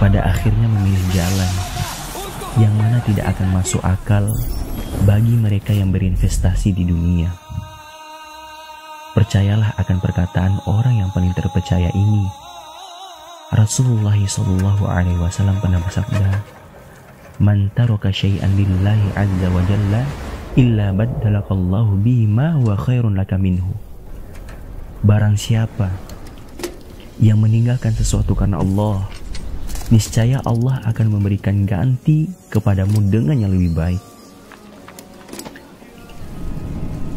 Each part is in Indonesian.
pada akhirnya memilih jalan yang mana tidak akan masuk akal bagi mereka yang berinvestasi di dunia. Percayalah akan perkataan orang yang paling terpercaya ini. Rasulullah SAW pernah bersabda, "Man taraka syai'an lillahi azza wa jalla illa baddalakallahu bihi ma huwa khairun laka minhu." Barang siapa yang meninggalkan sesuatu karena Allah, niscaya Allah akan memberikan ganti kepadamu dengan yang lebih baik.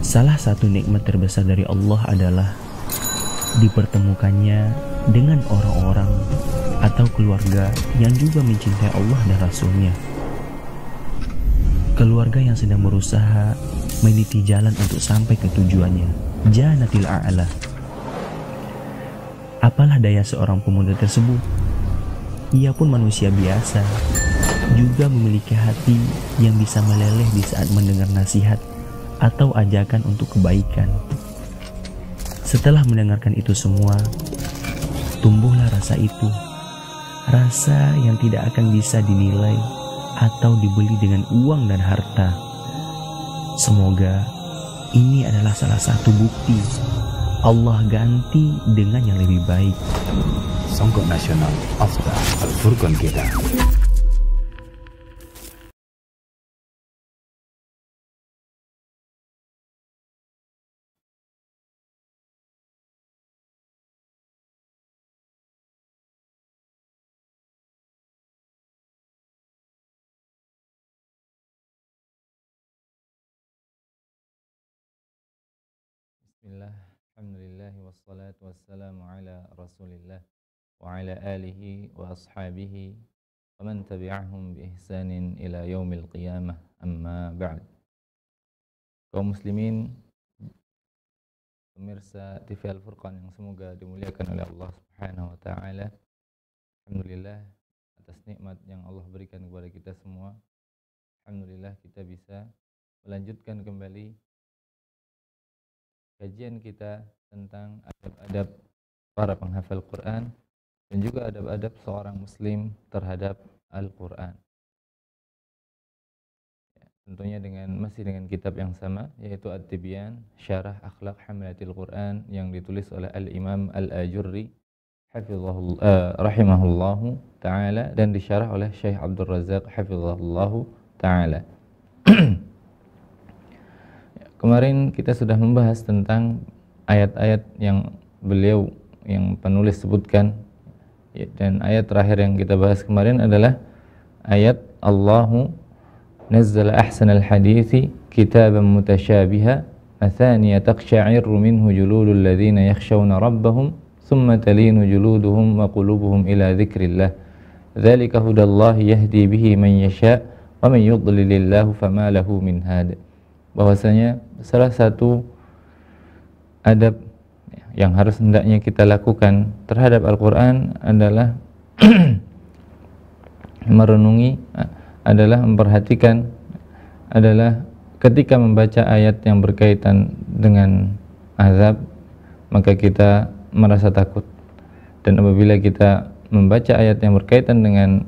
Salah satu nikmat terbesar dari Allah adalah dipertemukannya dengan orang-orang atau keluarga yang juga mencintai Allah dan Rasul-Nya. Keluarga yang sedang berusaha meniti jalan untuk sampai ke tujuannya, Jannatil A'la. Apalah daya seorang pemuda tersebut? Ia pun manusia biasa, juga memiliki hati yang bisa meleleh di saat mendengar nasihat atau ajakan untuk kebaikan. Setelah mendengarkan itu semua, tumbuhlah rasa itu, rasa yang tidak akan bisa dinilai atau dibeli dengan uang dan harta. Semoga ini adalah salah satu bukti Allah ganti dengan yang lebih baik. Songkok Nasional Afdah Al-Furqan kita. Bismillah, alhamdulillah, wassalatu wassalamu ala rasulillah wa ala alihi wa ashabihi wa man tabi'ahum bi ihsanin ila yaumil qiyamah, amma ba'd. Kaum muslimin, pemirsa TV Al-Furqan yang semoga dimuliakan oleh Allah Subhanahu wa taala. Alhamdulillah atas nikmat yang Allah berikan kepada kita semua. Alhamdulillah kita bisa melanjutkan kembali kajian kita tentang adab-adab para penghafal Quran dan juga adab-adab seorang muslim terhadap Al-Quran. Tentunya masih dengan kitab yang sama, yaitu At-Tibyan Syarah Akhlaq Hamalatil Quran yang ditulis oleh Al-Imam Al-Ajurri rahimahullahu ta'ala dan disyarah oleh Syekh Abdul Razak hafizahullahu ta'ala. Kemarin kita sudah membahas tentang ayat-ayat yang beliau yang penulis sebutkan, dan ayat terakhir yang kita bahas kemarin adalah ayat Allahu nazzala ahsanal hadithi kitaban mutasyabiha mathaniya taqsha'iru minhu juludul ladzina yakhshawna rabbahum thumma talinu juluduhum wa qulubuhum ila dzikrillah dzalika hudallahi yahdi bihi man yasha' wa man yudlilillahu fama lahu min had. Bahwasanya salah satu adab yang harus hendaknya kita lakukan terhadap Al-Quran adalah merenungi, adalah memperhatikan, adalah ketika membaca ayat yang berkaitan dengan azab, maka kita merasa takut. Dan apabila kita membaca ayat yang berkaitan dengan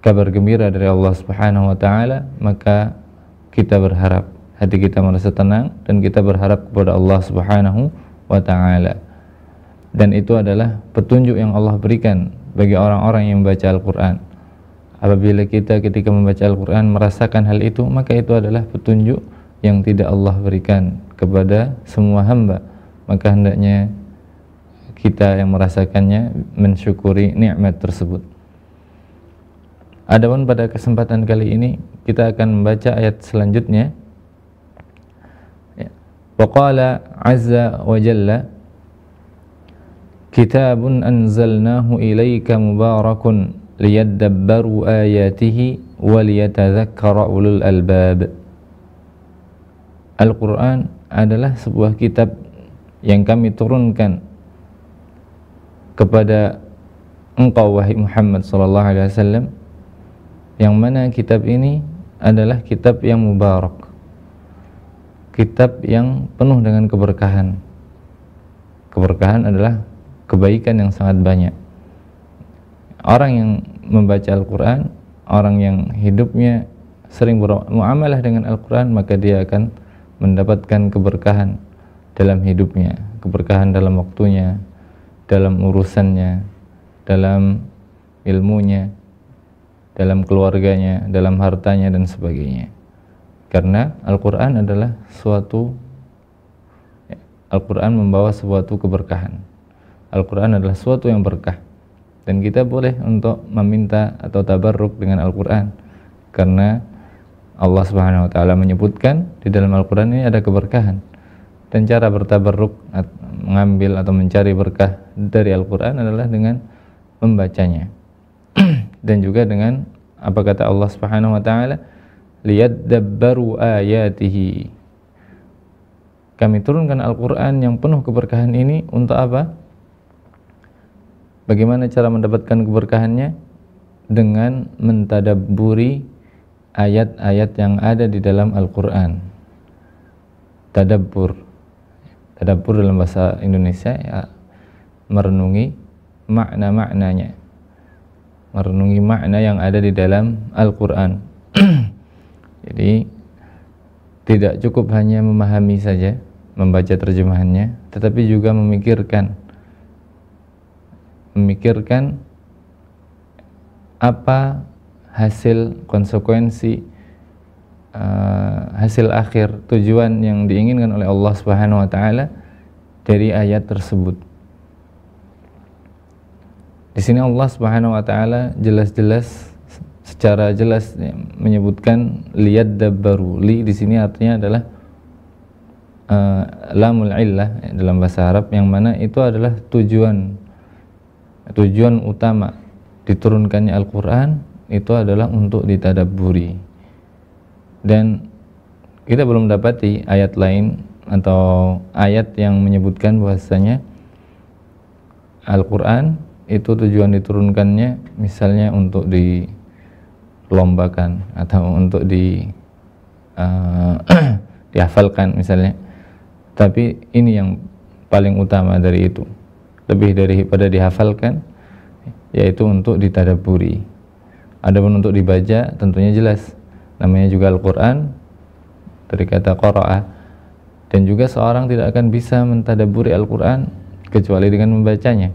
kabar gembira dari Allah Subhanahu wa taala, maka kita berharap, hati kita merasa tenang dan kita berharap kepada Allah Subhanahu wa ta'ala. Dan itu adalah petunjuk yang Allah berikan bagi orang-orang yang membaca Al-Quran. Apabila kita ketika membaca Al-Quran merasakan hal itu, maka itu adalah petunjuk yang tidak Allah berikan kepada semua hamba. Maka hendaknya kita yang merasakannya mensyukuri nikmat tersebut. Adapun pada kesempatan kali ini kita akan membaca ayat selanjutnya. Waqala azza wa jalla kitabun anzalnahu ilaika mubarakun liyadabbaru ayatihi wa liyatadzakkara ulul albab. Al-Quran adalah sebuah kitab yang kami turunkan kepada engkau wahai Muhammad sallallahu alaihi wasallam, yang mana kitab ini adalah kitab yang mubarak, kitab yang penuh dengan keberkahan. Keberkahan adalah kebaikan yang sangat banyak. Orang yang membaca Al-Quran, orang yang hidupnya sering bermuamalah dengan Al-Quran, maka dia akan mendapatkan keberkahan dalam hidupnya, keberkahan dalam waktunya, dalam urusannya, dalam ilmunya, dalam keluarganya, dalam hartanya dan sebagainya. Karena Al-Quran adalah Al-Quran membawa suatu keberkahan. Al-Quran adalah suatu yang berkah, dan kita boleh untuk meminta atau tabarruk dengan Al-Quran, karena Allah Subhanahu wa taala menyebutkan di dalam Al-Quran ini ada keberkahan. Dan cara bertabarruk, mengambil atau mencari berkah dari Al-Quran adalah dengan membacanya. Dan juga dengan apa kata Allah Subhanahu wa taala, liyadabbaru ayatihi. Kami turunkan Al-Quran yang penuh keberkahan ini untuk apa? Bagaimana cara mendapatkan keberkahannya? Dengan mentadabburi ayat-ayat yang ada di dalam Al-Quran. Tadabbur dalam bahasa Indonesia ya, merenungi makna-maknanya, merenungi makna yang ada di dalam Al-Quran. Jadi tidak cukup hanya memahami saja, membaca terjemahannya, tetapi juga memikirkan apa hasil, konsekuensi, hasil akhir, tujuan yang diinginkan oleh Allah Subhanahu wa taala dari ayat tersebut. Di sini Allah Subhanahu wa taala secara jelas menyebutkan liyadabbaru. Li di sini artinya adalah lamul illah dalam bahasa Arab, yang mana itu adalah tujuan utama diturunkannya Al-Quran itu adalah untuk ditadabburi. Dan kita belum dapati ayat lain atau ayat yang menyebutkan bahwasanya Al-Quran itu tujuan diturunkannya misalnya untuk dilombakan atau untuk dihafalkan misalnya. Tapi ini yang paling utama dari itu, lebih daripada dihafalkan, yaitu untuk ditadabburi. Adapun untuk dibaca tentunya jelas, namanya juga Al-Quran dari kata qara'a, dan juga seorang tidak akan bisa mentadabburi Al-Quran kecuali dengan membacanya.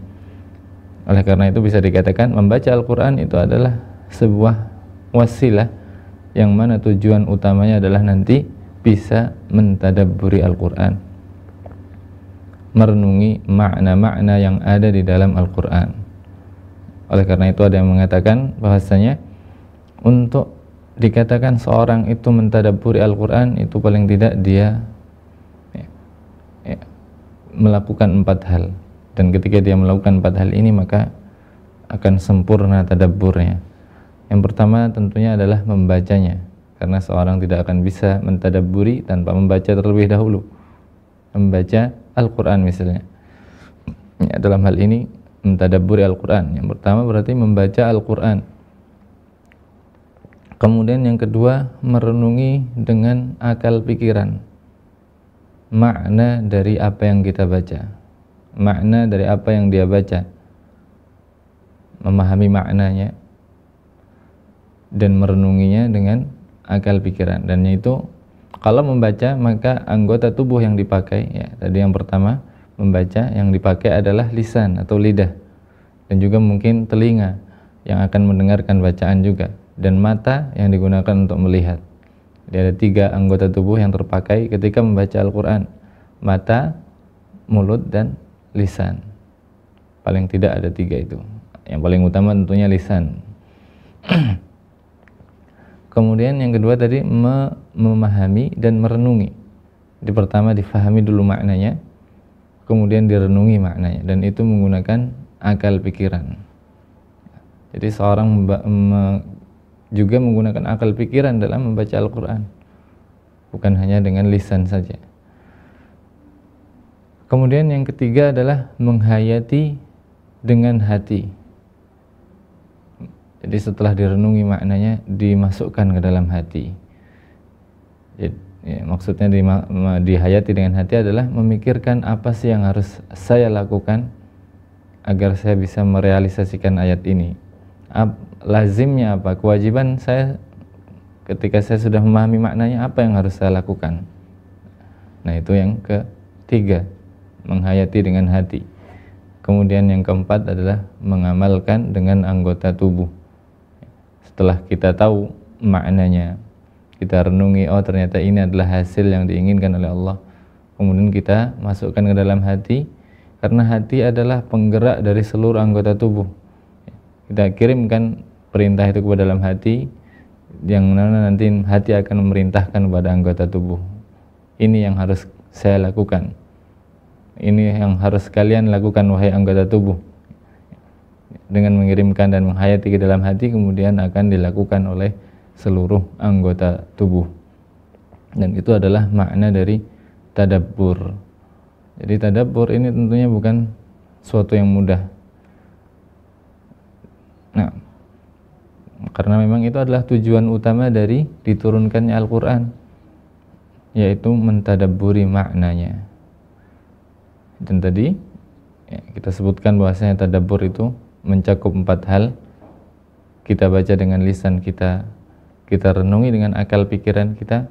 Oleh karena itu bisa dikatakan membaca Al-Quran itu adalah sebuah wasilah yang mana tujuan utamanya adalah nanti bisa mentadabburi Al-Quran, merenungi makna-makna yang ada di dalam Al-Quran. Oleh karena itu ada yang mengatakan bahwasanya untuk dikatakan seorang itu mentadabburi Al-Quran itu paling tidak dia melakukan 4 hal, dan ketika dia melakukan 4 hal ini maka akan sempurna tadabburnya. Yang pertama tentunya adalah membacanya, karena seorang tidak akan bisa mentadabburi tanpa membaca terlebih dahulu, membaca Al-Quran misalnya. Ya, dalam hal ini mentadabburi Al-Quran, yang pertama berarti membaca Al-Quran. Kemudian yang kedua, merenungi dengan akal pikiran makna dari apa yang kita baca, makna dari apa yang dia baca, memahami maknanya dan merenunginya dengan akal pikiran. Dan itu kalau membaca maka anggota tubuh yang dipakai, ya tadi yang pertama membaca, yang dipakai adalah lisan atau lidah, dan juga mungkin telinga yang akan mendengarkan bacaan juga, dan mata yang digunakan untuk melihat. Jadi ada 3 anggota tubuh yang terpakai ketika membaca Al-Quran: mata, mulut, dan lisan. Paling tidak ada 3 itu. Yang paling utama tentunya lisan. Kemudian yang kedua tadi memahami dan merenungi. Di pertama difahami dulu maknanya, kemudian direnungi maknanya, dan itu menggunakan akal pikiran. Jadi seorang juga menggunakan akal pikiran dalam membaca Al-Quran, bukan hanya dengan lisan saja. Kemudian yang ketiga adalah menghayati dengan hati. Jadi setelah direnungi maknanya, dimasukkan ke dalam hati. Jadi, ya, maksudnya dihayati dengan hati adalah memikirkan apa sih yang harus saya lakukan agar saya bisa merealisasikan ayat ini, lazimnya apa, kewajiban saya ketika saya sudah memahami maknanya, apa yang harus saya lakukan. Nah, itu yang ketiga, menghayati dengan hati. Kemudian yang keempat adalah mengamalkan dengan anggota tubuh. Setelah kita tahu maknanya, kita renungi, oh ternyata ini adalah hasil yang diinginkan oleh Allah, kemudian kita masukkan ke dalam hati, karena hati adalah penggerak dari seluruh anggota tubuh. Kita kirimkan perintah itu kepada dalam hati, yang mana nanti hati akan memerintahkan kepada anggota tubuh. Ini yang harus saya lakukan, ini yang harus kalian lakukan wahai anggota tubuh. Dengan mengirimkan dan menghayati ke dalam hati, kemudian akan dilakukan oleh seluruh anggota tubuh. Dan itu adalah makna dari tadabbur. Jadi tadabbur ini tentunya bukan suatu yang mudah. Nah, karena memang itu adalah tujuan utama dari diturunkannya Al-Quran, yaitu mentadabburi maknanya. Dan tadi ya, kita sebutkan bahwasanya tadabbur itu mencakup 4 hal. Kita baca dengan lisan kita, kita renungi dengan akal pikiran kita,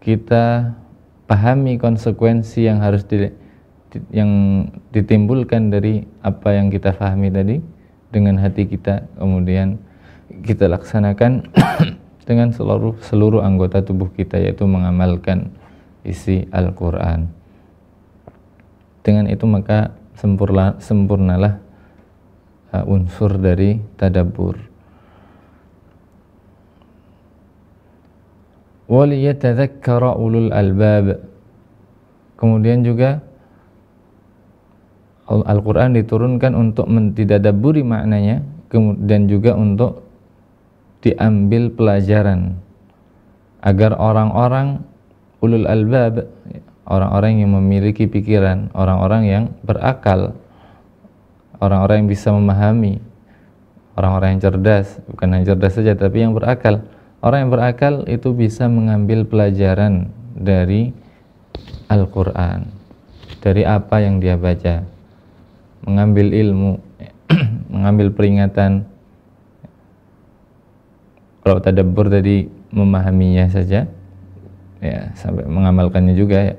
kita pahami konsekuensi yang harus yang ditimbulkan dari apa yang kita pahami tadi dengan hati kita, kemudian kita laksanakan dengan seluruh anggota tubuh kita, yaitu mengamalkan isi Al-Quran. Dengan itu maka sempurnalah unsur dari tadabbur. وَلِيَتَذَكَّرَ ulul albab. Kemudian juga Al-Quran diturunkan untuk mentadabburi maknanya, dan juga untuk diambil pelajaran, agar orang-orang ulul albab, orang-orang yang memiliki pikiran, orang-orang yang berakal, orang-orang yang bisa memahami, orang-orang yang cerdas, bukan hanya cerdas saja tapi yang berakal. Orang yang berakal itu bisa mengambil pelajaran dari Al-Quran, dari apa yang dia baca, mengambil ilmu, mengambil peringatan. Kalau tadabbur tadi memahaminya saja, ya sampai mengamalkannya juga ya.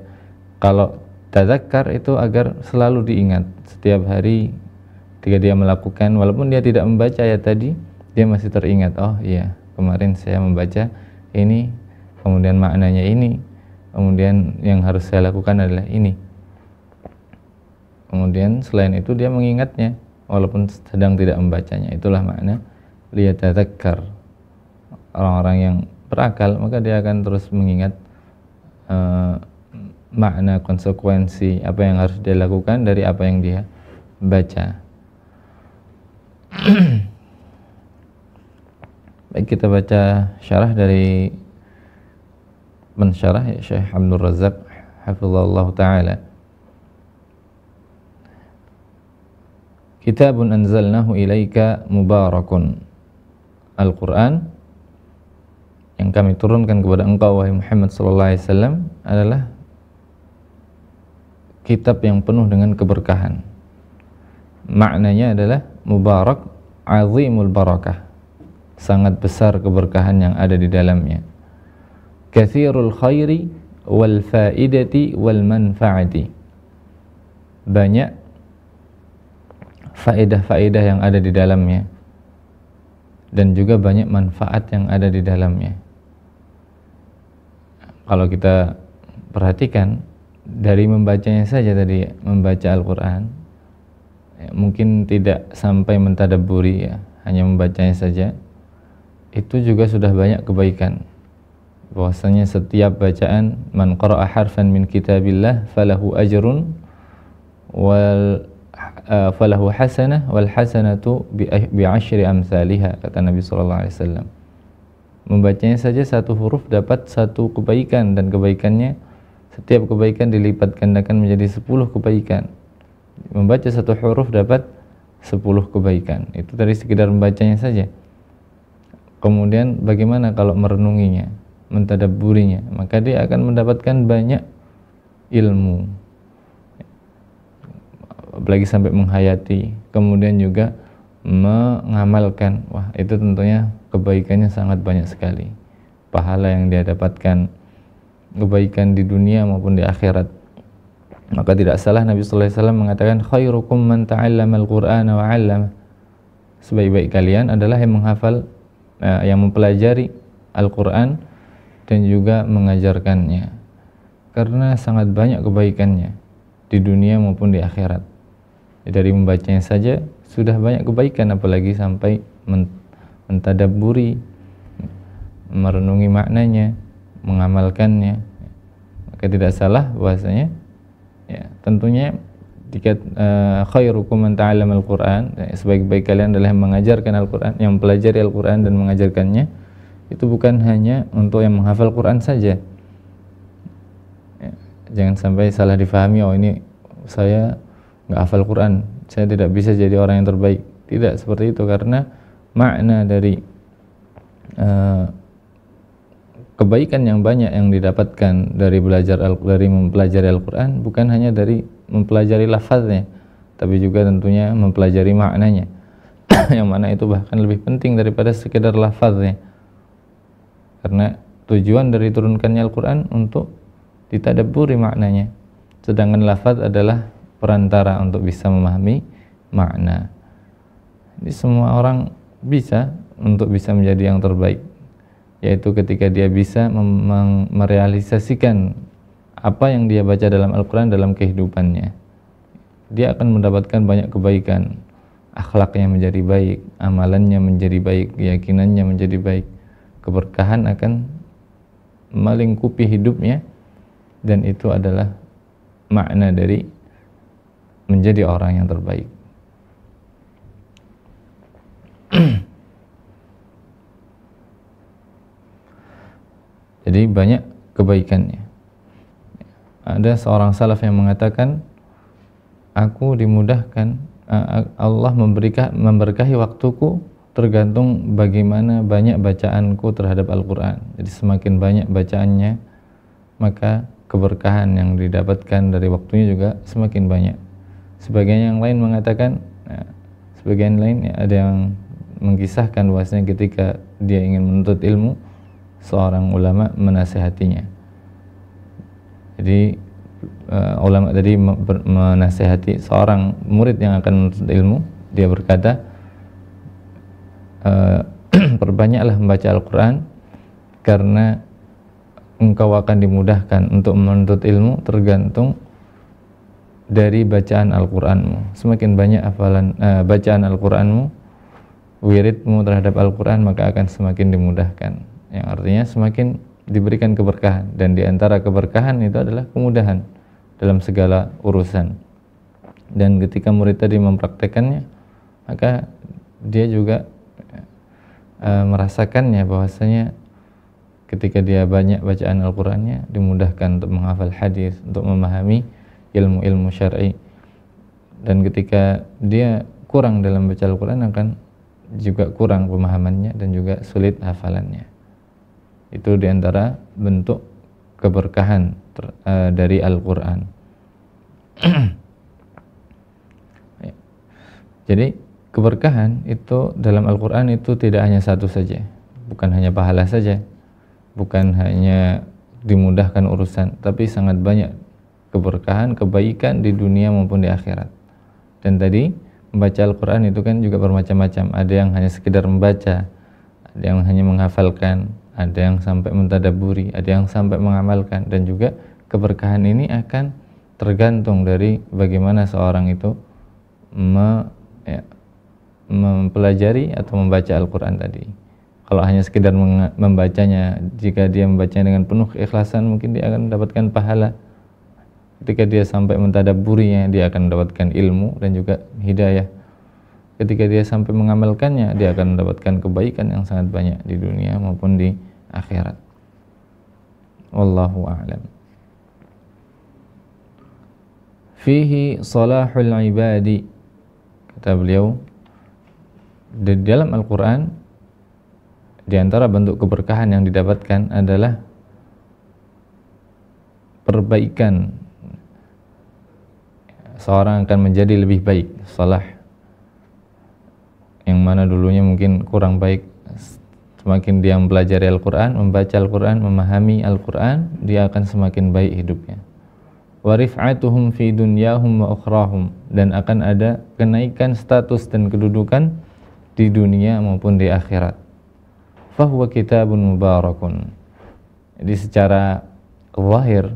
Kalau tadzakkar itu agar selalu diingat setiap hari ketika dia melakukan, walaupun dia tidak membaca ayat tadi, dia masih teringat, oh iya kemarin saya membaca ini, kemudian maknanya ini, kemudian yang harus saya lakukan adalah ini. Kemudian selain itu dia mengingatnya walaupun sedang tidak membacanya. Itulah makna liyatadzakkar. Orang-orang yang berakal maka dia akan terus mengingat makna, konsekuensi apa yang harus dia lakukan dari apa yang dia baca. Baik, kita baca syarah dari pensyarah ya, Syekh Abdul Razak hafizallahu taala. Kitabun anzalnahu ilaika mubarakun. Al-Quran yang kami turunkan kepada engkau wahai Muhammad sallallahu alaihi wasallam adalah kitab yang penuh dengan keberkahan. Maknanya adalah mubarak, azimul barakah, sangat besar keberkahan yang ada di dalamnya. Katsirul khairi wal faidati wal manfaati, banyak faedah-faedah yang ada di dalamnya dan juga banyak manfaat yang ada di dalamnya. Kalau kita perhatikan dari membacanya saja tadi, membaca Al-Quran ya, mungkin tidak sampai mentadabburi ya, hanya membacanya saja, itu juga sudah banyak kebaikan. Bahwasanya setiap bacaan, man qara'a harfan min kitabillah falahu ajrun wal falahu hasanah wal hasanatu bi asyri amsalihha, kata Nabi sallallahu alaihi wasallam. Membacanya saja satu huruf dapat satu kebaikan, dan kebaikannya, setiap kebaikan dilipat gandakan menjadi 10 kebaikan. Membaca satu huruf dapat 10 kebaikan. Itu dari sekedar membacanya saja. Kemudian bagaimana kalau merenunginya, mentadabburinya, maka dia akan mendapatkan banyak ilmu, apalagi sampai menghayati, kemudian juga mengamalkan, wah itu tentunya kebaikannya sangat banyak sekali. Pahala yang dia dapatkan, kebaikan di dunia maupun di akhirat. Maka tidak salah Nabi sallallahu alaihi wasallam mengatakan khairukum man ta'allama al-Qur'ana wa 'allama. Sebaik-baik kalian adalah yang menghafal, yang mempelajari Al-Qur'an dan juga mengajarkannya. Karena sangat banyak kebaikannya di dunia maupun di akhirat. Dari membacanya saja sudah banyak kebaikan, apalagi sampai mentadabburi, merenungi maknanya, mengamalkannya. Maka tidak salah bahwasanya ya, tentunya jika khairukum man ta'allama al-Qur'an, sebaik-baik kalian adalah yang mengajarkan Al-Qur'an, yang mempelajari Al-Qur'an dan mengajarkannya. Itu bukan hanya untuk yang menghafal Qur'an saja. Ya, jangan sampai salah difahami, oh ini saya nggak hafal Qur'an, saya tidak bisa jadi orang yang terbaik. Tidak seperti itu, karena makna dari kebaikan yang banyak yang didapatkan dari mempelajari Al-Qur'an bukan hanya dari mempelajari lafaznya, tapi juga tentunya mempelajari maknanya. Yang mana itu bahkan lebih penting daripada sekedar lafaznya. Karena tujuan dari turunkannya Al-Qur'an untuk ditadabburi maknanya. Sedangkan lafaz adalah perantara untuk bisa memahami makna. Jadi semua orang bisa untuk bisa menjadi yang terbaik, yaitu ketika dia bisa merealisasikan apa yang dia baca dalam Al-Quran dalam kehidupannya. Dia akan mendapatkan banyak kebaikan, akhlaknya menjadi baik, amalannya menjadi baik, keyakinannya menjadi baik, keberkahan akan melingkupi hidupnya, dan itu adalah makna dari menjadi orang yang terbaik. Jadi banyak kebaikannya. Ada seorang salaf yang mengatakan, aku dimudahkan, Allah memberkahi waktuku tergantung bagaimana banyak bacaanku terhadap Al-Quran. Jadi semakin banyak bacaannya, maka keberkahan yang didapatkan dari waktunya juga semakin banyak. Sebagian yang lain mengatakan, sebagian lain ada yang mengisahkan bahwasanya ketika dia ingin menuntut ilmu, seorang ulama menasihatinya. Jadi ulama tadi menasihati seorang murid yang akan menuntut ilmu. Dia berkata, perbanyaklah membaca Al-Quran, karena engkau akan dimudahkan untuk menuntut ilmu tergantung dari bacaan Al-Quranmu. Semakin banyak hafalan bacaan Al-Quranmu, wiridmu terhadap Al-Quran, maka akan semakin dimudahkan. Yang artinya semakin diberikan keberkahan, dan diantara keberkahan itu adalah kemudahan dalam segala urusan. Dan ketika murid tadi mempraktekannya, maka dia juga merasakannya bahwasanya ketika dia banyak bacaan Al-Qurannya, dimudahkan untuk menghafal hadis, untuk memahami ilmu-ilmu syar'i. Dan ketika dia kurang dalam baca Al-Quran, akan juga kurang pemahamannya dan juga sulit hafalannya. Itu diantara bentuk keberkahan dari Al-Quran. Jadi keberkahan itu dalam Al-Quran itu tidak hanya satu saja, bukan hanya pahala saja, bukan hanya dimudahkan urusan, tapi sangat banyak keberkahan, kebaikan di dunia maupun di akhirat. Dan tadi membaca Al-Quran itu kan juga bermacam-macam. Ada yang hanya sekedar membaca, ada yang hanya menghafalkan, ada yang sampai mentadabburi, ada yang sampai mengamalkan. Dan juga keberkahan ini akan tergantung dari bagaimana seorang itu mempelajari atau membaca Al-Quran tadi. Kalau hanya sekedar membacanya, jika dia membacanya dengan penuh keikhlasan, mungkin dia akan mendapatkan pahala. Ketika dia sampai mentadabburinya, dia akan mendapatkan ilmu dan juga hidayah. Ketika dia sampai mengamalkannya, dia akan mendapatkan kebaikan yang sangat banyak di dunia maupun di akhirat. Wallahu a'lam. Fihi salahul ibadi, kata beliau, di dalam Al-Quran, di antara bentuk keberkahan yang didapatkan adalah perbaikan. Seorang akan menjadi lebih baik, salah. mana dulunya mungkin kurang baik, semakin dia mempelajari Al-Quran, membaca Al-Quran, memahami Al-Quran, dia akan semakin baik hidupnya. Wa rif'atuhum fi dunyahum wa ukhrahum, dan akan ada kenaikan status dan kedudukan di dunia maupun di akhirat. Fahuwa kitabun mubarakun. Jadi secara zahir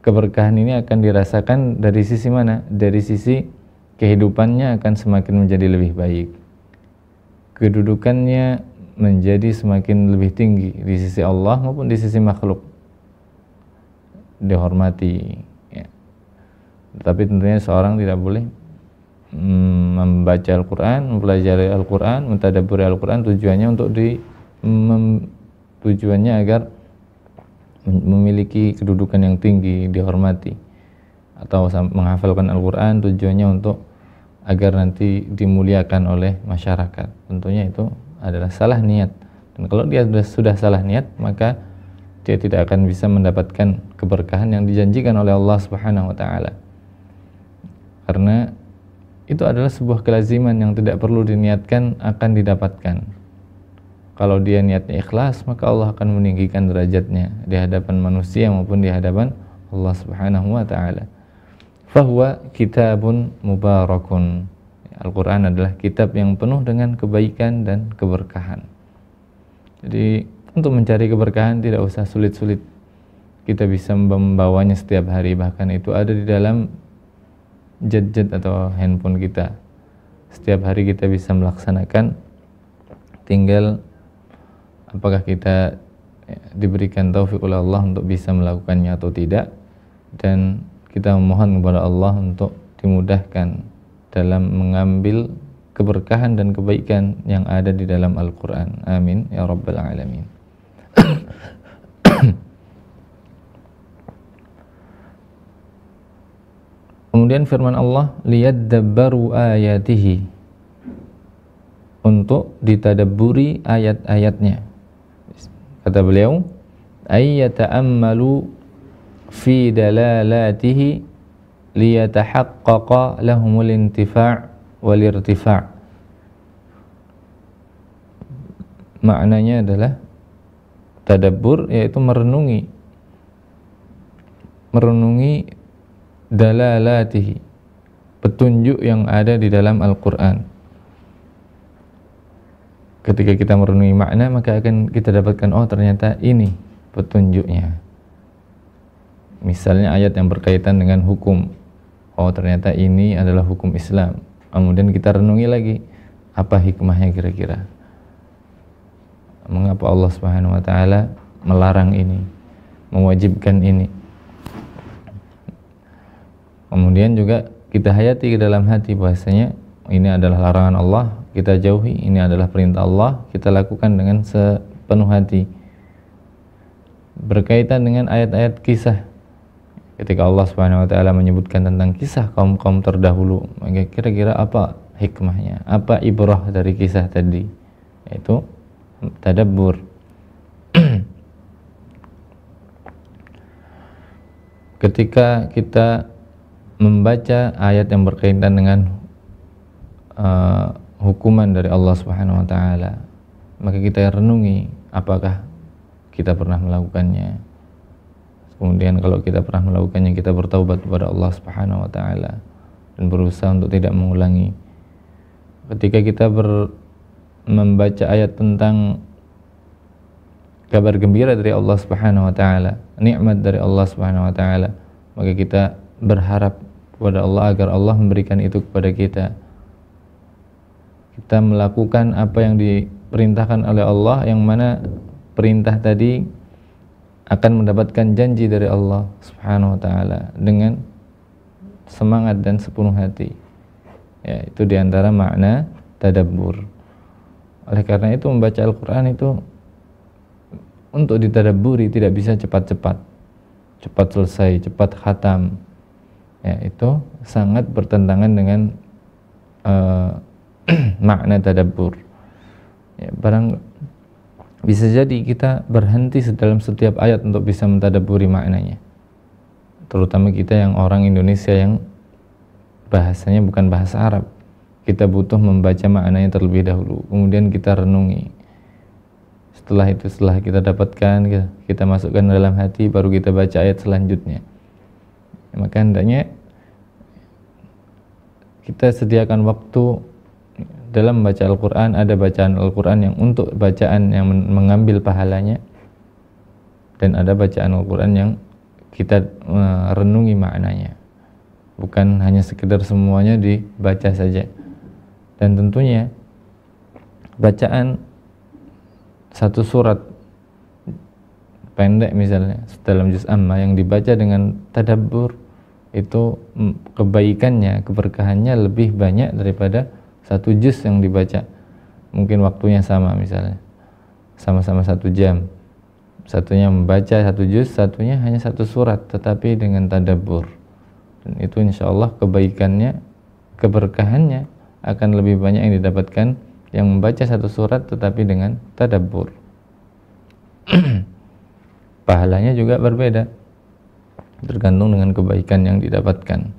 keberkahan ini akan dirasakan dari sisi mana? Dari sisi kehidupannya akan semakin menjadi lebih baik, kedudukannya menjadi semakin lebih tinggi di sisi Allah maupun di sisi makhluk, dihormati ya. Tapi tentunya seorang tidak boleh membaca Al-Quran, mempelajari Al-Quran, mentadabburi Al-Quran tujuannya untuk tujuannya agar memiliki kedudukan yang tinggi, dihormati, atau menghafalkan Al-Quran tujuannya untuk agar nanti dimuliakan oleh masyarakat. Tentunya itu adalah salah niat, dan kalau dia sudah salah niat, maka dia tidak akan bisa mendapatkan keberkahan yang dijanjikan oleh Allah Subhanahu wa taala. Karena itu adalah sebuah kelaziman yang tidak perlu diniatkan akan didapatkan. Kalau dia niatnya ikhlas, maka Allah akan meninggikan derajatnya di hadapan manusia maupun di hadapan Allah Subhanahu wa taala. Fahuwa kitabun mubarakun. Al-Quran adalah kitab yang penuh dengan kebaikan dan keberkahan. Jadi untuk mencari keberkahan tidak usah sulit-sulit. Kita bisa membawanya setiap hari, bahkan itu ada di dalam jet-jet atau handphone kita. Setiap hari kita bisa melaksanakan, tinggal apakah kita diberikan taufik oleh Allah untuk bisa melakukannya atau tidak, dan kita memohon kepada Allah untuk dimudahkan dalam mengambil keberkahan dan kebaikan yang ada di dalam Al-Quran. Amin ya Rabbal Alamin. Kemudian firman Allah, liyadabbaru ayatihi, untuk ditadabburi ayat-ayatnya. Kata beliau, ayyata'ammalu fi dalalatihi liyatahaqqaqa lahumul intifa' wal irtifa'. Maknanya adalah tadabbur, yaitu merenungi dalalatihi, petunjuk yang ada di dalam Al-Quran. Ketika kita merenungi makna, maka akan kita dapatkan, oh ternyata ini petunjuknya. Misalnya ayat yang berkaitan dengan hukum, oh ternyata ini adalah hukum Islam. Kemudian kita renungi lagi, apa hikmahnya kira-kira, mengapa Allah Subhanahu wa taala melarang ini, mewajibkan ini. Kemudian juga kita hayati ke dalam hati bahasanya ini adalah larangan Allah, kita jauhi, ini adalah perintah Allah, kita lakukan dengan sepenuh hati. Berkaitan dengan ayat-ayat kisah, ketika Allah Subhanahu wa taala menyebutkan tentang kisah kaum-kaum terdahulu, maka kira-kira apa hikmahnya, apa ibrah dari kisah tadi? Yaitu tadabbur. Ketika kita membaca ayat yang berkaitan dengan hukuman dari Allah Subhanahu wa taala, maka kita renungi apakah kita pernah melakukannya. Kemudian kalau kita pernah melakukannya, kita bertaubat kepada Allah Subhanahu wa taala dan berusaha untuk tidak mengulangi. Ketika kita membaca ayat tentang kabar gembira dari Allah Subhanahu wa taala, nikmat dari Allah Subhanahu wa taala, maka kita berharap kepada Allah agar Allah memberikan itu kepada kita. Kita melakukan apa yang diperintahkan oleh Allah, yang mana perintah tadi akan mendapatkan janji dari Allah Subhanahu wa taala dengan semangat dan sepenuh hati. Ya, itu diantara makna tadabbur. Oleh karena itu membaca Al-Quran itu untuk ditadabburi tidak bisa cepat-cepat, cepat selesai, cepat khatam. Ya, itu sangat bertentangan dengan makna tadabbur. Ya, bisa jadi kita berhenti dalam setiap ayat untuk bisa mentadabburi maknanya. Terutama kita yang orang Indonesia yang bahasanya bukan bahasa Arab. kita butuh membaca maknanya terlebih dahulu, kemudian kita renungi. Setelah itu, setelah kita dapatkan, kita masukkan dalam hati, baru kita baca ayat selanjutnya. Maka hendaknya kita sediakan waktu dalam membaca Al-Quran. Ada bacaan Al-Quran yang untuk bacaan yang mengambil pahalanya, dan ada bacaan Al-Quran yang kita renungi maknanya, bukan hanya sekedar semuanya dibaca saja. Dan tentunya bacaan satu surat pendek misalnya dalam juz amma yang dibaca dengan tadabbur, itu kebaikannya, keberkahannya lebih banyak daripada satu juz yang dibaca. Mungkin waktunya sama, misalnya sama-sama 1 jam, satunya membaca 1 juz, satunya hanya 1 surat, tetapi dengan tadabbur. Dan itu insya Allah kebaikannya, keberkahannya akan lebih banyak yang didapatkan yang membaca 1 surat tetapi dengan tadabbur. Pahalanya juga berbeda, tergantung dengan kebaikan yang didapatkan.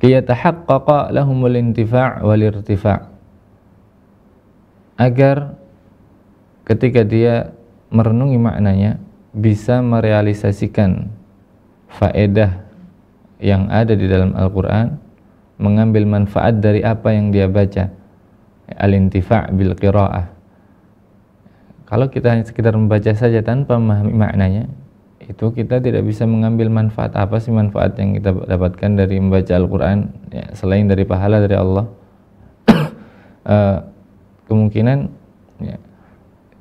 Liyatahaqqaqa lahumul intifa' wal irtifa', agar ketika dia merenungi maknanya bisa merealisasikan faedah yang ada di dalam Al-Quran, mengambil manfaat dari apa yang dia baca. Al-intifa' bil qira'ah. Kalau kita hanya sekedar membaca saja tanpa memahami maknanya, itu kita tidak bisa mengambil manfaat. Apa sih manfaat yang kita dapatkan dari membaca Al-Quran, ya, selain dari pahala dari Allah? Kemungkinan ya,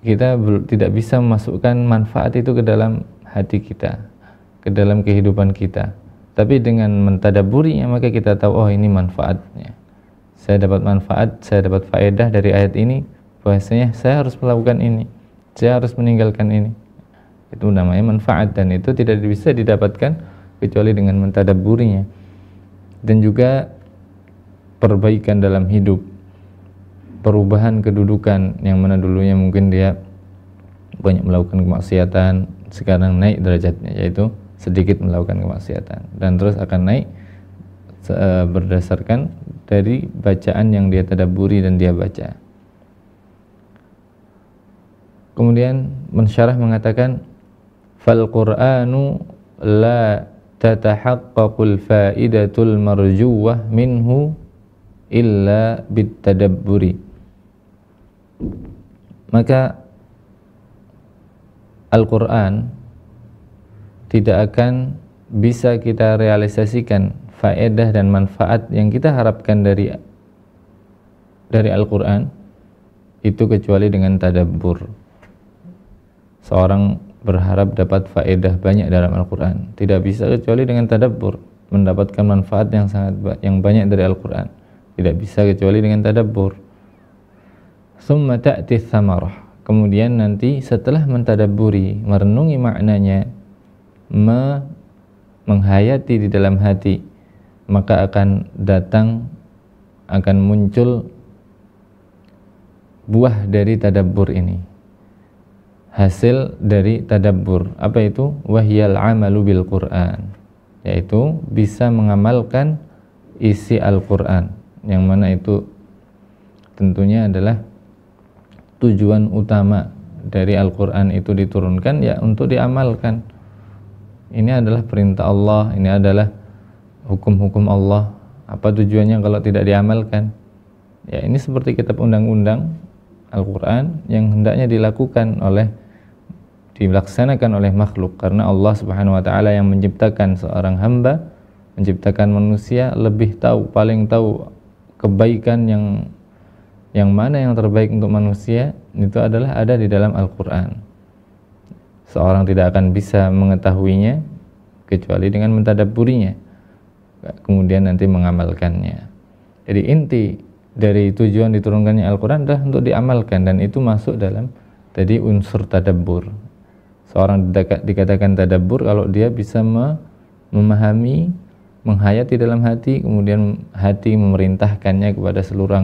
kita tidak bisa memasukkan manfaat itu ke dalam hati kita, ke dalam kehidupan kita. Tapi dengan mentadabburinya, maka kita tahu, oh ini manfaatnya. Saya dapat manfaat, saya dapat faedah dari ayat ini, bahwasanya saya harus melakukan ini, saya harus meninggalkan ini. Itu namanya manfaat, dan itu tidak bisa didapatkan kecuali dengan mentadabburinya. Dan juga perbaikan dalam hidup, perubahan kedudukan, yang mana dulunya mungkin dia banyak melakukan kemaksiatan, sekarang naik derajatnya, yaitu sedikit melakukan kemaksiatan, dan terus akan naik berdasarkan dari bacaan yang dia tadabburi dan dia baca. Kemudian mensyarah mengatakan, fal Qur'anu la tatahaqqaqul faidatul marjuwah minhu illa bitadabburi. Maka Al-Quran tidak akan bisa kita realisasikan faedah dan manfaat yang kita harapkan dari Al-Quran itu kecuali dengan tadabbur. Seorang berharap dapat faedah banyak dalam Al-Quran, tidak bisa kecuali dengan tadabbur. Mendapatkan manfaat yang banyak dari Al-Quran tidak bisa kecuali dengan tadabbur. Summa ta'ti tsamarah, kemudian nanti setelah mentadabburi, merenungi maknanya, menghayati di dalam hati, maka akan muncul buah dari tadabbur ini, hasil dari tadabbur. Apa itu? Wahyal amalu bil Qur'an, yaitu bisa mengamalkan isi Al-Quran, yang mana itu tentunya adalah tujuan utama dari Al-Quran itu diturunkan, ya untuk diamalkan. Ini adalah perintah Allah, ini adalah hukum-hukum Allah. Apa tujuannya kalau tidak diamalkan? Ya, ini seperti kitab undang-undang Al-Quran yang hendaknya dilaksanakan oleh makhluk, karena Allah Subhanahu wa ta'ala yang menciptakan seorang hamba, menciptakan manusia, lebih tahu, paling tahu kebaikan yang mana yang terbaik untuk manusia, itu adalah ada di dalam Al-Quran. Seorang tidak akan bisa mengetahuinya kecuali dengan mentadabburinya, kemudian nanti mengamalkannya. Jadi inti dari tujuan diturunkannya Al-Quran adalah untuk diamalkan, dan itu masuk dalam tadi unsur tadabbur. Seorang dikatakan tadabbur kalau dia bisa memahami, menghayati dalam hati, kemudian hati memerintahkannya kepada seluruh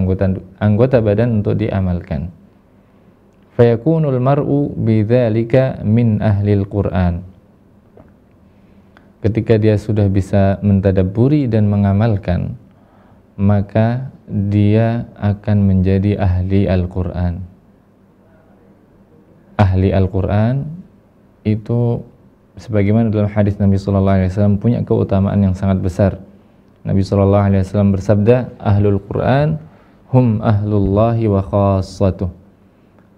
anggota badan untuk diamalkan. Fayakunul mar'u bidzalika min ahlil Qur'an. ketika dia sudah bisa mentadabburi dan mengamalkan, maka dia akan menjadi ahli Al-Quran. Ahli Al-Quran itu sebagaimana dalam hadis Nabi SAW punya keutamaan yang sangat besar. Nabi SAW bersabda, ahlul Quran hum ahlullahi wa khassatuh.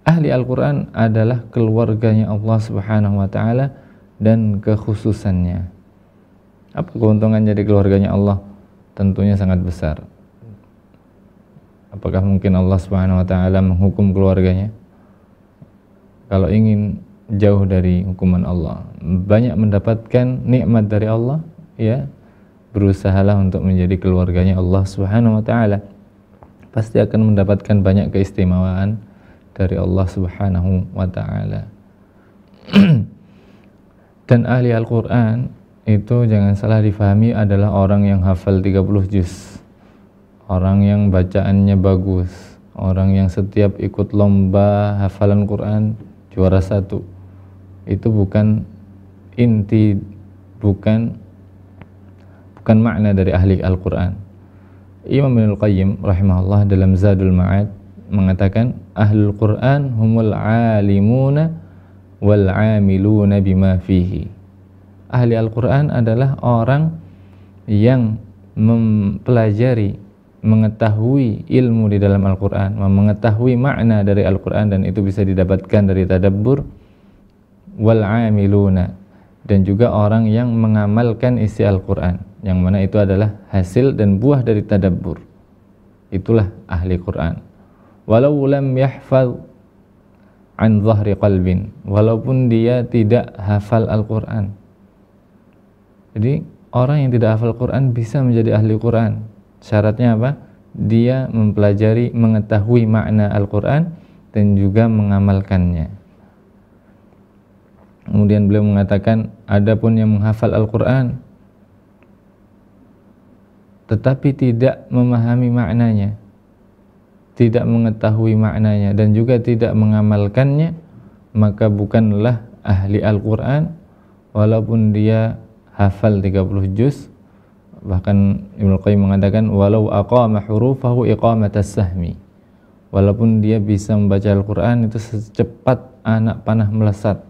Ahli Al-Quran adalah keluarganya Allah Subhanahu wa ta'ala dan kekhususannya. Apa keuntungan jadi keluarganya Allah? Tentunya sangat besar. Apakah mungkin Allah Subhanahu wa ta'ala menghukum keluarganya? Kalau ingin jauh dari hukuman Allah, banyak mendapatkan nikmat dari Allah, ya, berusahalah untuk menjadi keluarganya Allah Subhanahu wa ta'ala. Pasti akan mendapatkan banyak keistimewaan dari Allah Subhanahu wa ta'ala. Dan ahli Al-Quran itu jangan salah difahami adalah orang yang hafal 30 juz, orang yang bacaannya bagus, orang yang setiap ikut lomba hafalan Quran juara 1. Itu bukan inti, bukan makna dari ahli Al-Quran. Imam Ibnul Qayyim rahimahullah dalam Zadul Ma'ad mengatakan, ahlul Quran humul alimuna wal amiluna bima fihi. Ahli Al-Quran adalah orang yang mempelajari, mengetahui ilmu di dalam Al-Quran, mengetahui makna dari Al-Quran, dan itu bisa didapatkan dari tadabbur. Wal amiluna, dan juga orang yang mengamalkan isi Al-Quran, yang mana itu adalah hasil dan buah dari tadabbur. Itulah ahli Quran. Walau lam yahfaz an zahri qalbin, walaupun dia tidak hafal Al-Quran. Jadi orang yang tidak hafal Quran bisa menjadi ahli Quran. Syaratnya apa? Dia mempelajari, mengetahui makna Al-Quran dan juga mengamalkannya. Kemudian beliau mengatakan, adapun yang menghafal Al-Quran tetapi tidak memahami maknanya, tidak mengetahui maknanya, dan juga tidak mengamalkannya, maka bukanlah ahli Al-Quran walaupun dia hafal 30 juz. Bahkan Ibnu Qayyim mengatakan, walau aqama hurufahu iqamatas sahmi, walaupun dia bisa membaca Al-Quran itu secepat anak panah melesat,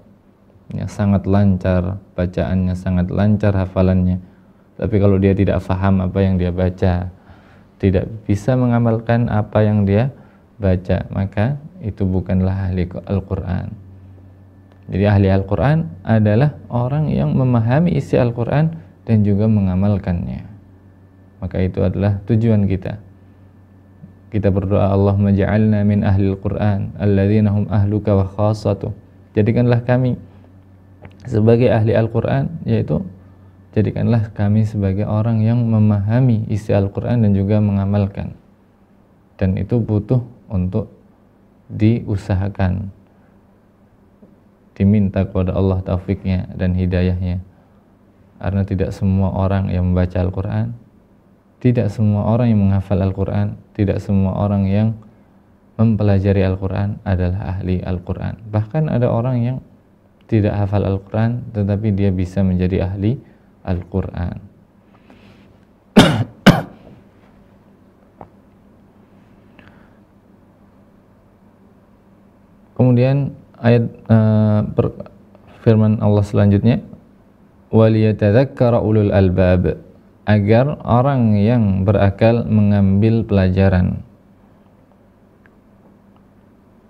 ya, sangat lancar bacaannya, sangat lancar hafalannya, tapi kalau dia tidak faham apa yang dia baca, tidak bisa mengamalkan apa yang dia baca, maka itu bukanlah ahli Al-Quran. Jadi ahli Al-Quran adalah orang yang memahami isi Al-Quran dan juga mengamalkannya. Maka itu adalah tujuan kita. Kita berdoa, Allahumma ja'alna min ahli Al-Quran alladzina hum ahluka wa khassatuh. Jadikanlah kami sebagai ahli Al-Quran, yaitu jadikanlah kami sebagai orang yang memahami isi Al-Quran dan juga mengamalkan. Dan itu butuh untuk diusahakan, diminta kepada Allah taufiknya dan hidayahnya. Karena tidak semua orang yang membaca Al-Quran, tidak semua orang yang menghafal Al-Quran, tidak semua orang yang mempelajari Al-Quran adalah ahli Al-Quran. Bahkan ada orang yang tidak hafal Al-Quran tetapi dia bisa menjadi ahli Al-Quran. Kemudian ayat firman Allah selanjutnya, waliyatadzakkara ulul albab, agar orang yang berakal mengambil pelajaran.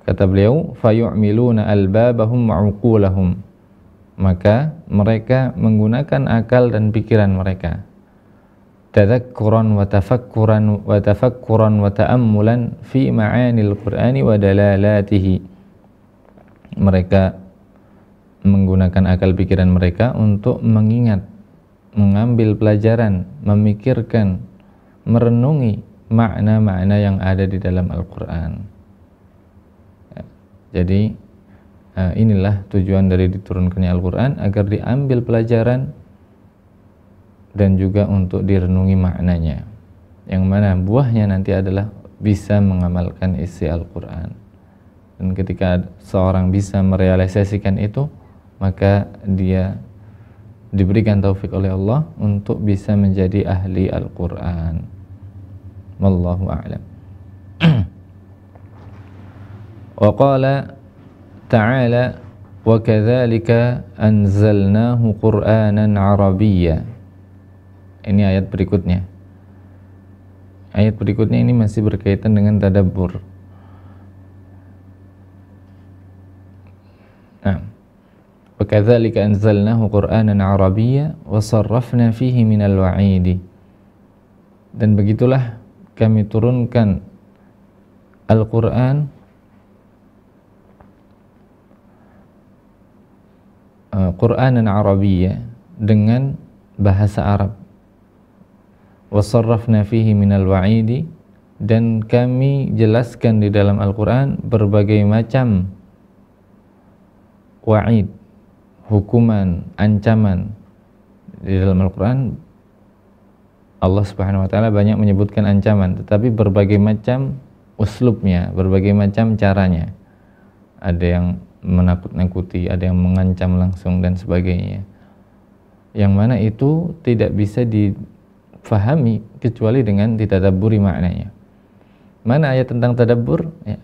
Kata beliau, fayu'miluna albabahum ma'uqulahum, maka mereka menggunakan akal dan pikiran mereka. Tadhakkuran wa tafakkuran wa ta'ammulan fi ma'anil Qur'ani wa dalalatihi. Mereka menggunakan akal pikiran mereka untuk mengingat, mengambil pelajaran, memikirkan, merenungi makna-makna yang ada di dalam Al-Quran. Jadi inilah tujuan dari diturunkannya Al-Quran, agar diambil pelajaran dan juga untuk direnungi maknanya, yang mana buahnya nanti adalah bisa mengamalkan isi Al-Quran. Dan ketika seorang bisa merealisasikan itu, maka dia diberikan taufik oleh Allah untuk bisa menjadi ahli Al-Quran. Wallahu a'lam. Wa qala ta'ala wa kadzalika anzalnahu Qur'anan Arabiyya. Ini ayat berikutnya. Ayat berikutnya ini masih berkaitan dengan tadabbur. Nah, wa kadzalika anzalnahu Qur'anan Arabiyya wa sarrafna fihi minal wa'idi. Dan begitulah kami turunkan Al-Qur'an Qur'anan Arabiyya dengan bahasa Arab. Wa sarrafna fihi minal wa'idi, dan kami jelaskan di dalam Al-Qur'an berbagai macam wa'id, hukuman, ancaman. Di dalam Al-Qur'an Allah Subhanahu wa taala banyak menyebutkan ancaman, tetapi berbagai macam uslubnya, berbagai macam caranya. Ada yang menakut-nakuti, ada yang mengancam langsung dan sebagainya. Yang mana itu tidak bisa difahami kecuali dengan ditadabburi maknanya. Mana ayat tentang tadabbur? Ya.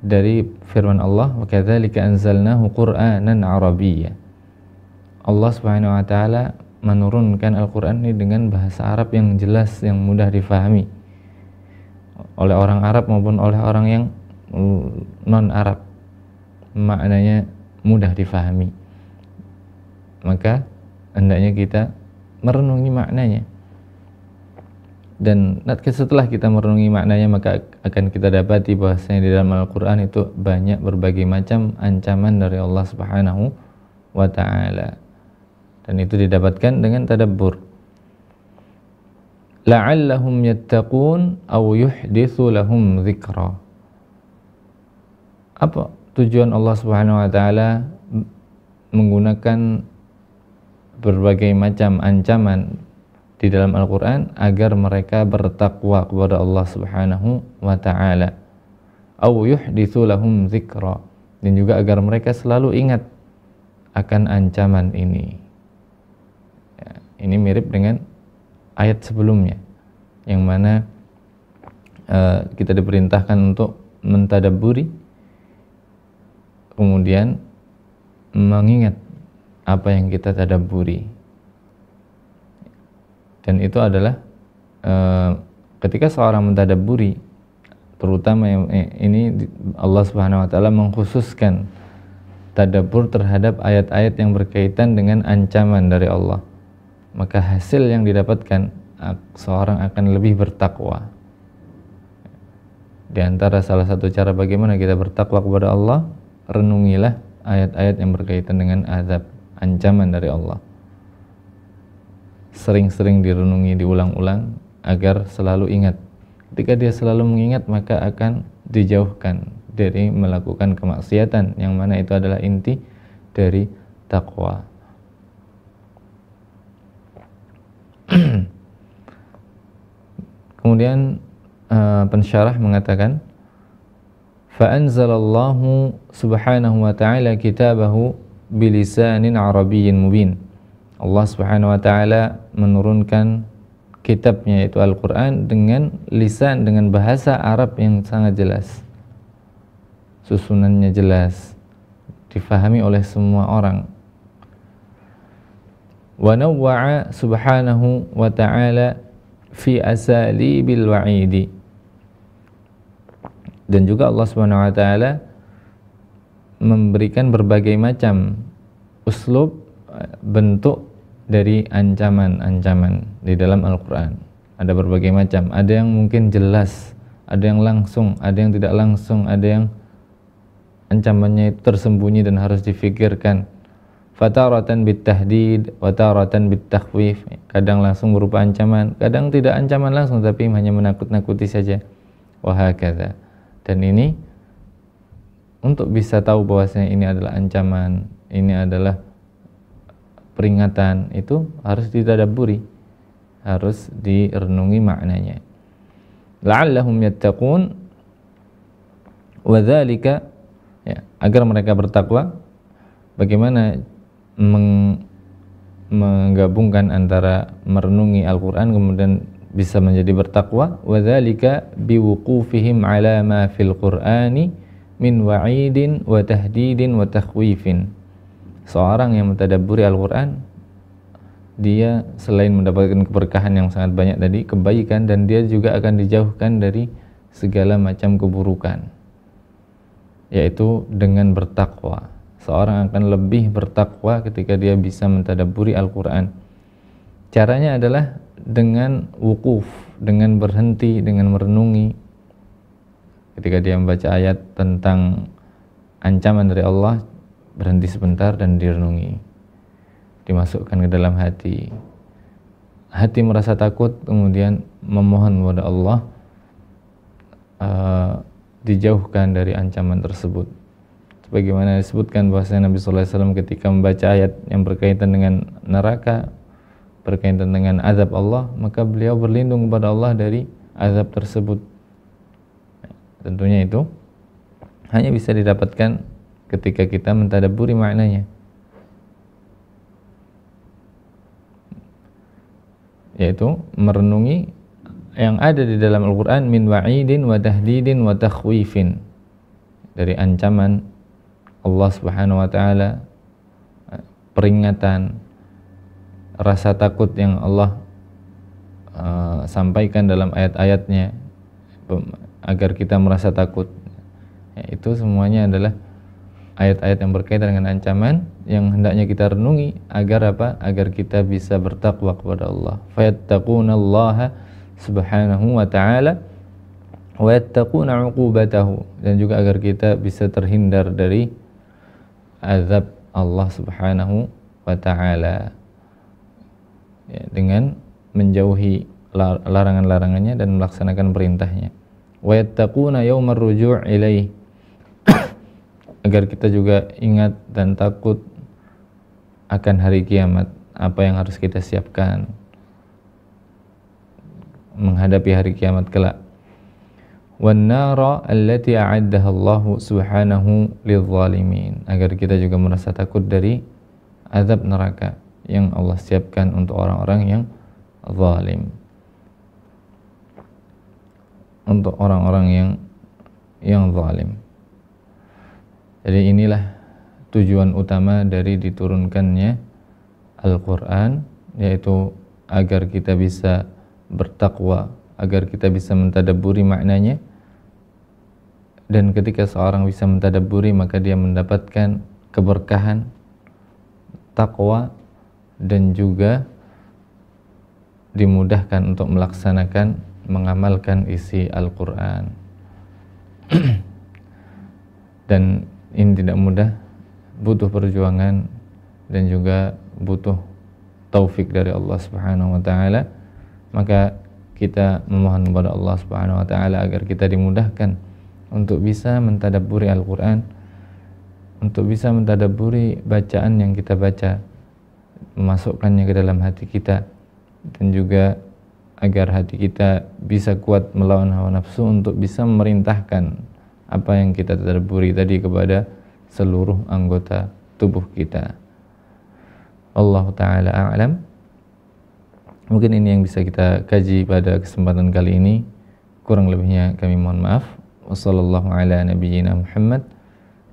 Dari firman Allah, wa kadzalika anzalnahu Qur'anan Arabiyya. Allah Subhanahu wa taala menurunkan Al-Qur'an ini dengan bahasa Arab yang jelas, yang mudah difahami oleh orang Arab maupun oleh orang yang non-Arab. Maknanya mudah difahami. Maka hendaknya kita merenungi maknanya. Dan setelah kita merenungi maknanya, maka akan kita dapati bahwasanya di dalam Al-Qur'an itu banyak berbagai macam ancaman dari Allah Subhanahu wa taala. Dan itu didapatkan dengan tadabbur. La'allahum yattaqun aw yuhditsu lahum dzikra. Apa tujuan Allah Subhanahu wa taala menggunakan berbagai macam ancaman di dalam Al-Qur'an? Agar mereka bertakwa kepada Allah Subhanahu wa taala. Aw yuhditsu lahum dzikra, dan juga agar mereka selalu ingat akan ancaman ini. Ya, ini mirip dengan ayat sebelumnya, yang mana kita diperintahkan untuk mentadabburi, kemudian mengingat apa yang kita tadabburi. Dan itu adalah ketika seorang mentadabburi, terutama ini Allah Subhanahu wa taala mengkhususkan tadabbur terhadap ayat-ayat yang berkaitan dengan ancaman dari Allah, maka hasil yang didapatkan seorang akan lebih bertakwa. Di antara salah satu cara bagaimana kita bertakwa kepada Allah, renungilah ayat-ayat yang berkaitan dengan azab, ancaman dari Allah. Sering-sering direnungi, diulang-ulang agar selalu ingat. Ketika dia selalu mengingat, maka akan dijauhkan dari melakukan kemaksiatan, yang mana itu adalah inti dari takwa. Kemudian pensyarah mengatakan, fa'anzalallahu subhanahu wa ta'ala kitabahu bilisanin arabiyyin mubin. Allah Subhanahu wa taala menurunkan kitabnya, yaitu Al-Qur'an, dengan lisan, dengan bahasa Arab yang sangat jelas. Susunannya jelas, difahami oleh semua orang. Wa nawwa'a subhanahu wa ta'ala fi asalibil wa'idi. Dan juga Allah Subhanahu wa taala memberikan berbagai macam uslub, bentuk dari ancaman-ancaman di dalam Al-Qur'an. Ada berbagai macam, ada yang mungkin jelas, ada yang langsung, ada yang tidak langsung, ada yang ancamannya itu tersembunyi dan harus difikirkan. Fataratan bitahdid wa taratan bitakhwif. Kadang langsung berupa ancaman, kadang tidak ancaman langsung tapi hanya menakut-nakuti saja. Wa hakadza. Dan ini untuk bisa tahu bahwasanya ini adalah ancaman, ini adalah peringatan, itu harus ditadabburi, harus direnungi maknanya. La'allahum yattaqun wa dzalika, ya, agar mereka bertakwa. Bagaimana menggabungkan antara merenungi Al-Quran kemudian bisa menjadi bertakwa. Wadzalika biwuqufihim ala ma fil Qur'ani min wa'idin wa tahdidin wa takhwifin. Seorang yang mentadabburi Al-Quran, dia selain mendapatkan keberkahan yang sangat banyak tadi, kebaikan, dan dia juga akan dijauhkan dari segala macam keburukan, yaitu dengan bertakwa. Seorang akan lebih bertakwa ketika dia bisa mentadabburi Al-Quran. Caranya adalah dengan wukuf, dengan berhenti, dengan merenungi. Ketika dia membaca ayat tentang ancaman dari Allah, berhenti sebentar dan direnungi, dimasukkan ke dalam hati. Hati merasa takut, kemudian memohon kepada Allah dijauhkan dari ancaman tersebut. Sebagaimana disebutkan bahwasanya Nabi sallallahu alaihi wasallam ketika membaca ayat yang berkaitan dengan neraka, berkaitan dengan azab Allah, maka beliau berlindung kepada Allah dari azab tersebut. Tentunya itu hanya bisa didapatkan ketika kita mentadabburi maknanya, yaitu merenungi yang ada di dalam Al-Quran min wa'idin wa tahdidin wa takhwifin, dari ancaman Allah Subhanahu wa ta'ala, peringatan, rasa takut yang Allah sampaikan dalam ayat-ayatnya agar kita merasa takut. Itu semuanya adalah ayat-ayat yang berkaitan dengan ancaman yang hendaknya kita renungi agar apa? Agar kita bisa bertakwa kepada Allah. Fayattaqunallaha subhanahu wa ta'ala wa yattaquna 'uqubatahu, dan juga agar kita bisa terhindar dari azab Allah Subhanahu wa ta'ala, ya, dengan menjauhi larangan-larangannya dan melaksanakan perintahnya. Wa yattaquna yawmar ruju' ilaih, agar kita juga ingat dan takut akan hari kiamat, apa yang harus kita siapkan menghadapi hari kiamat kelak. Wan nara allati a'addaha Allah subhanahu lidh-dhalimin, agar kita juga merasa takut dari azab neraka yang Allah siapkan untuk orang-orang yang zalim, untuk orang-orang yang zalim. Jadi inilah tujuan utama dari diturunkannya Al-Quran, yaitu agar kita bisa bertakwa, agar kita bisa mentadabburi maknanya. Dan ketika seorang bisa mentadabburi, maka dia mendapatkan keberkahan, takwa, dan juga dimudahkan untuk melaksanakan, mengamalkan isi Al-Quran. Dan ini tidak mudah, butuh perjuangan dan juga butuh taufik dari Allah Subhanahu wa ta'ala. Maka kita memohon kepada Allah Subhanahu wa ta'ala agar kita dimudahkan untuk bisa mentadabburi Al-Quran, untuk bisa mentadabburi bacaan yang kita baca, memasukkannya ke dalam hati kita, dan juga agar hati kita bisa kuat melawan hawa nafsu untuk bisa memerintahkan apa yang kita tadabburi tadi kepada seluruh anggota tubuh kita. Allah Ta'ala a'lam. Mungkin ini yang bisa kita kaji pada kesempatan kali ini. Kurang lebihnya kami mohon maaf. Wassallallahu ala nabiyyina Muhammad.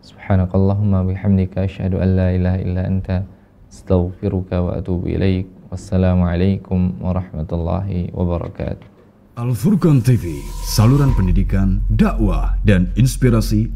Subhanakallahumma bihamdika asyhadu an la ilaha illa anta astaghfiruka wa atubu ilaik. Wassalamualaikum warahmatullahi wabarakatuh. Al Furqan TV, saluran pendidikan, dakwah dan inspirasi